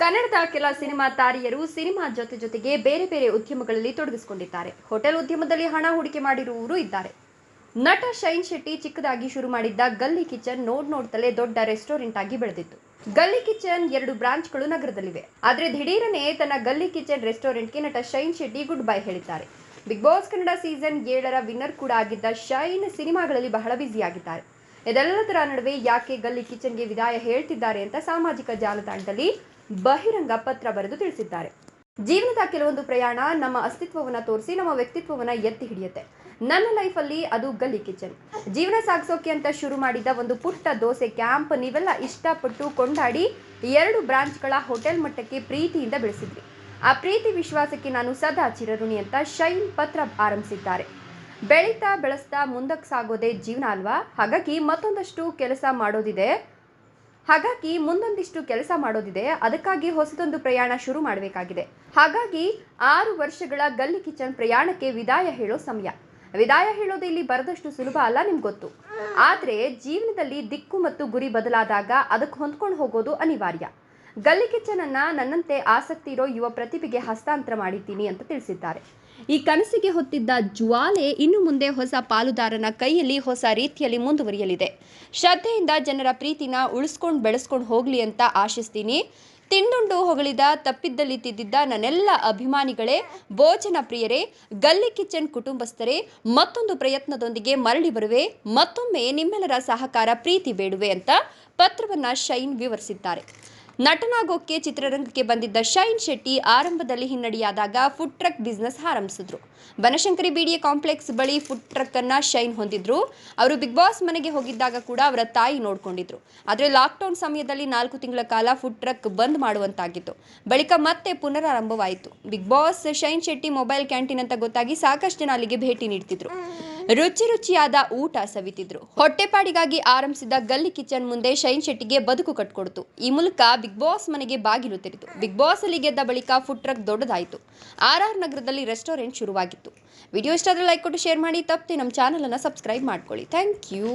ಕನ್ನಡದ ಕೆಲ cinema ತಾರಿಯರು cinema ಜೊತೆಗೆ ಬೇರೆ ಬೇರೆ ಉದ್ಯಮಗಳಲ್ಲಿ ತೊಡಗಿಸಿಕೊಂಡಿದ್ದಾರೆ. ಹೋಟೆಲ್ ಉದ್ಯಮದಲ್ಲಿ ಹಣ ಹೂಡಿಕೆ ಮಾಡಿರುವವರು ಇದ್ದಾರೆ. ನಟ ಶೈನ್ ಶೆಟ್ಟಿ ಚಿಕ್ಕದಾಗಿ ಶುರು ಮಾಡಿದ್ದ ಗಲ್ಲಿ ಕಿಚನ್ ನೋಡ್ತಲೇ ದೊಡ್ಡ ರೆಸ್ಟೋರೆಂಟ್ ಆಗಿ ಬೆಳೆದಿತ್ತು. ಗಲ್ಲಿ ಕಿಚನ್ 2 ಬ್ರಾಂಚ್ಗಳು ನಗರದಲ್ಲಿವೆ. ಆದರೆ ದಿಢೀರನೆ ತನ್ನ ಗಲ್ಲಿ ಕಿಚನ್ ರೆಸ್ಟೋರೆಂಟ್ಗೆ ನಟ ಶೈನ್ ಶೆಟ್ಟಿ ಗುಡ್ ಬೈ ಹೇಳಿದ್ದಾರೆ. ಬಿಗ್ ಬಾಸ್ ಕನ್ನಡ ಸೀಸನ್ 7ರ ವಿನ್ನರ್ ಕೂಡ ಆಗಿದ್ದ ಶೈನ್ ಸಿನಿಮಾಗಳಲ್ಲಿ ಬಹಳ ಬ್ಯುಸಿಯಾಗಿದ್ದಾರೆ. ಇದೆಲ್ಲದರ ನಡುವೆ ಯಾಕೆ ಗಲ್ಲಿ ಕಿಚನ್ಗೆ ವಿದಾಯ ಹೇಳ್ತಿದ್ದಾರೆ ಅಂತ ಸಾಮಾಜಿಕ ಜಾಲತಾಣದಲ್ಲಿ ಬಹಿರಂಗ ಪತ್ರ ಬರೆದು ತಿಳಿಸಿದ್ದಾರೆ. ಜೀವನದ ಕೆಲವೊಂದು ಪ್ರಯಾಣ ನಮ್ಮ ಅಸ್ತಿತ್ವವನ್ನು ತೋರಿಸಿ ನಮ್ಮ ವ್ಯಕ್ತಿತ್ವವನ್ನು ಎತ್ತಿ ಹಿಡಿಯುತ್ತೆ. ನನ್ನ ಲೈಫಲ್ಲಿ ಅದು ಗಲ್ಲಿ ಕಿಚನ್. ಜೀವನ ಸಾಗಿಸೋಕೆ ಅಂತ ಶುರು ಮಾಡಿದ ಒಂದು ಪುಟ್ಟ ದೋಸೆ ಕ್ಯಾಂಪ್ ನೀವೆಲ್ಲ ಇಷ್ಟಪಟ್ಟು ಕೊಂಡಾಡಿ 2 ಬ್ರಾಂಚ್ಗಳ ಹೋಟೆಲ್ ಮಟ್ಟಕ್ಕೆ ಪ್ರೀತಿಯಿಂದ ಬೆಳೆಸಿದ್ರಿ. ಆ ಪ್ರೀತಿ ವಿಶ್ವಾಸಕ್ಕೆ ನಾನು ಸದಾ ಚಿರಋಣಿ ಅಂತ ಶೈನ್ ಪತ್ರ ಆರಂಭಿಸಿದ್ದಾರೆ. ಬೆಳೆಸ್ತಾ ಮುಂದಕ್ಕೆ ಸಾಗೋದೇ ಜೀವನ ಅಲ್ವಾ? ಹಾಗಾಗಿ ಮುಂದೊಂದಿಷ್ಟು ಕೆಲಸ ಮಾಡೋದಿದೆ. ಅದಕ್ಕಾಗಿ ಹೊಸದೊಂದು ಪ್ರಯಾಣ ಶುರು ಮಾಡಬೇಕಾಗಿದೆ. ಹಾಗಾಗಿ 6 ವರ್ಷಗಳ ಗಲ್ಲಿ ಕಿಚನ್ ಪ್ರಯಾಣಕ್ಕೆ ವಿದಾಯ ಹೇಳೋ ಸಮಯ. ವಿದಾಯ ಹೇಳೋದು ಇಲ್ಲಿ ಬರದಷ್ಟು ಸುಲಭ ಅಲ್ಲ, ನಿಮ್ಗೆ ಗೊತ್ತು. ಆದರೆ ಜೀವನದಲ್ಲಿ ದಿಕ್ಕು ಮತ್ತು ಗುರಿ ಬದಲಾದಾಗ ಅದಕ್ಕೆ ಹೊಂದ್ಕೊಂಡು ಹೋಗೋದು ಅನಿವಾರ್ಯ. ಗಲ್ಲಿ ಕಿಚನ್ ಅನ್ನ ನನ್ನಂತೆ ಆಸಕ್ತಿ ಇರೋ ಯುವ ಪ್ರತಿಭೆಗೆ ಹಸ್ತಾಂತರ ಮಾಡಿದ್ದೀನಿ ಅಂತ ತಿಳಿಸಿದ್ದಾರೆ. ಈ ಕನಸಿಗೆ ಹೊತ್ತಿದ್ದ ಜ್ವಾಲೆ ಇನ್ನು ಮುಂದೆ ಹೊಸ ಪಾಲುದಾರನ ಕೈಯಲ್ಲಿ ಹೊಸ ರೀತಿಯಲ್ಲಿ ಮುಂದುವರಿಯಲಿದೆ. ಶ್ರದ್ಧೆಯಿಂದ ಜನರ ಪ್ರೀತಿನ ಉಳಿಸ್ಕೊಂಡು ಬೆಳೆಸ್ಕೊಂಡು ಹೋಗ್ಲಿ ಅಂತ ಆಶಿಸ್ತೀನಿ. ತಿಂದುಂಡು ಹೊಗಳಿದ ತಪ್ಪಿದ್ದಲ್ಲಿ ತಿದ್ದಿದ್ದ ನನ್ನೆಲ್ಲ ಅಭಿಮಾನಿಗಳೇ, ಭೋಜನ ಪ್ರಿಯರೇ, ಗಲ್ಲಿ ಕಿಚನ್ ಕುಟುಂಬಸ್ಥರೇ, ಮತ್ತೊಂದು ಪ್ರಯತ್ನದೊಂದಿಗೆ ಮರಳಿ ಬರುವೆ. ಮತ್ತೊಮ್ಮೆ ನಿಮ್ಮೆಲ್ಲರ ಸಹಕಾರ ಪ್ರೀತಿ ಬೇಡುವೆ ಅಂತ ಪತ್ರವನ್ನ ಶೈನ್ ವಿವರಿಸಿದ್ದಾರೆ. ನಟನಾಗೋಕ್ಕೆ ಚಿತ್ರರಂಗಕ್ಕೆ ಬಂದಿದ್ದ ಶೈನ್ ಶೆಟ್ಟಿ ಆರಂಭದಲ್ಲಿ ಹಿನ್ನಡೆಯಾದಾಗ ಫುಡ್ ಟ್ರಕ್ ಬಿಸ್ನೆಸ್ ಆರಂಭಿಸಿದ್ರು. ಬನಶಂಕರಿ ಬಿಡಿಎ ಕಾಂಪ್ಲೆಕ್ಸ್ ಬಳಿ ಫುಡ್ ಟ್ರಕ್ ಅನ್ನ ಶೈನ್ ಹೊಂದಿದ್ರು. ಅವರು ಬಿಗ್ ಬಾಸ್ ಮನೆಗೆ ಹೋಗಿದ್ದಾಗ ಕೂಡ ಅವರ ತಾಯಿ ನೋಡ್ಕೊಂಡಿದ್ರು. ಆದರೆ ಲಾಕ್ಡೌನ್ ಸಮಯದಲ್ಲಿ 4 ತಿಂಗಳ ಕಾಲ ಫುಡ್ ಟ್ರಕ್ ಬಂದ್ ಮಾಡುವಂತಾಗಿತ್ತು. ಬಳಿಕ ಮತ್ತೆ ಪುನರಾರಂಭವಾಯಿತು. Bigg Boss Shine Shetty mobile canteen ಅಂತ ಗೊತ್ತಾಗಿ ಸಾಕಷ್ಟು ಜನ ಅಲ್ಲಿಗೆ ಭೇಟಿ ನೀಡ್ತಿದ್ರು. ರುಚಿಯಾದ ಊಟ ಸವಿತಿದ್ರು. ಹೊಟ್ಟೆಪಾಡಿಗಾಗಿ ಆರಂಭಿಸಿದ ಗಲ್ಲಿ ಕಿಚನ್ ಮುಂದೆ ಶೈನ್ ಶೆಟ್ಟಿಗೆ ಬದುಕು ಕಟ್ಕೊಡ್ತು. ಈ ಮೂಲಕ ಬಿಗ್ ಬಾಸ್ ಮನೆಗೆ ಬಾಗಿಲು ತೆರೆತು. ಬಿಗ್ ಬಾಸ್ ಅಲ್ಲಿ ಗೆದ್ದ ಬಳಿಕ ಫುಡ್ ಟ್ರಕ್ ದೊಡ್ಡದಾಯಿತು. RR ನಗರದಲ್ಲಿ ರೆಸ್ಟೋರೆಂಟ್ ಶುರುವಾಗಿತ್ತು. ವಿಡಿಯೋ ಇಷ್ಟ ಆದರೆ ಲೈಕ್ ಕೊಟ್ಟು ಶೇರ್ ಮಾಡಿ. ತಪ್ಪದೆ ನಮ್ಮ ಚಾನಲ್ ಅನ್ನು ಸಬ್ಸ್ಕ್ರೈಬ್ ಮಾಡ್ಕೊಳ್ಳಿ. Thank you.